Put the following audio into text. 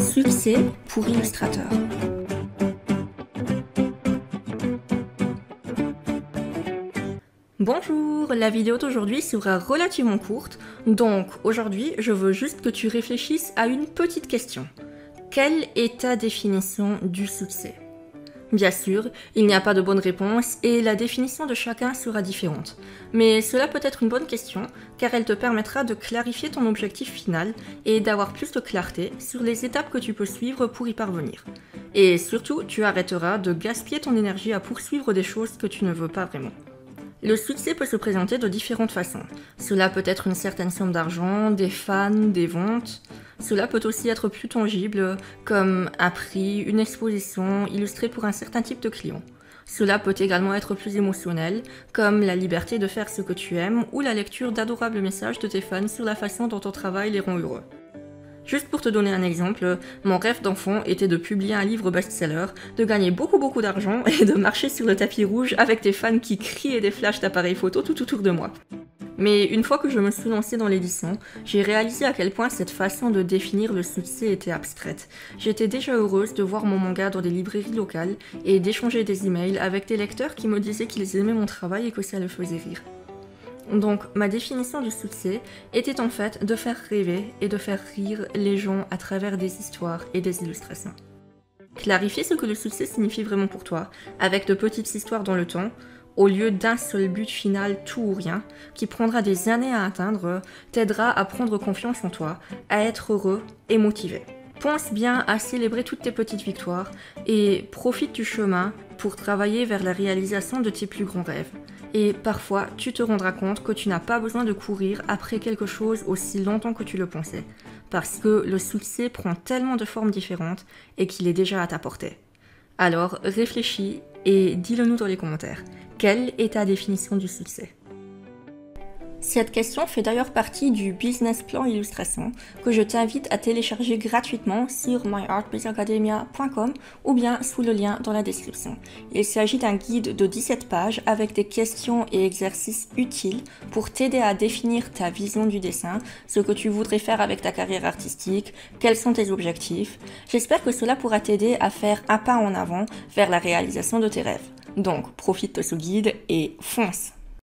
Succès pour illustrateur. Bonjour, la vidéo d'aujourd'hui sera relativement courte, donc aujourd'hui je veux juste que tu réfléchisses à une petite question. Quelle est ta définition du succès ? Bien sûr, il n'y a pas de bonne réponse et la définition de chacun sera différente. Mais cela peut être une bonne question car elle te permettra de clarifier ton objectif final et d'avoir plus de clarté sur les étapes que tu peux suivre pour y parvenir. Et surtout, tu arrêteras de gaspiller ton énergie à poursuivre des choses que tu ne veux pas vraiment. Le succès peut se présenter de différentes façons. Cela peut être une certaine somme d'argent, des fans, des ventes. Cela peut aussi être plus tangible, comme un prix, une exposition illustrée pour un certain type de client. Cela peut également être plus émotionnel, comme la liberté de faire ce que tu aimes ou la lecture d'adorables messages de tes fans sur la façon dont ton travail les rend heureux. Juste pour te donner un exemple, mon rêve d'enfant était de publier un livre best-seller, de gagner beaucoup d'argent et de marcher sur le tapis rouge avec des fans qui crient et des flashs d'appareils photo tout autour de moi. Mais une fois que je me suis lancée dans l'édition, j'ai réalisé à quel point cette façon de définir le succès était abstraite. J'étais déjà heureuse de voir mon manga dans des librairies locales et d'échanger des emails avec des lecteurs qui me disaient qu'ils aimaient mon travail et que ça les faisait rire. Donc, ma définition du succès était en fait de faire rêver et de faire rire les gens à travers des histoires et des illustrations. Clarifier ce que le succès signifie vraiment pour toi, avec de petites histoires dans le temps, au lieu d'un seul but final tout ou rien, qui prendra des années à atteindre, t'aidera à prendre confiance en toi, à être heureux et motivé. Pense bien à célébrer toutes tes petites victoires et profite du chemin pour travailler vers la réalisation de tes plus grands rêves. Et parfois, tu te rendras compte que tu n'as pas besoin de courir après quelque chose aussi longtemps que tu le pensais, parce que le succès prend tellement de formes différentes et qu'il est déjà à ta portée. Alors, réfléchis et dis-le nous dans les commentaires. Quelle est ta définition du succès ? Cette question fait d'ailleurs partie du business plan illustration que je t'invite à télécharger gratuitement sur myartbizacademia.com ou bien sous le lien dans la description. Il s'agit d'un guide de 17 pages avec des questions et exercices utiles pour t'aider à définir ta vision du dessin, ce que tu voudrais faire avec ta carrière artistique, quels sont tes objectifs. J'espère que cela pourra t'aider à faire un pas en avant vers la réalisation de tes rêves. Donc, profite de ce guide et fonce!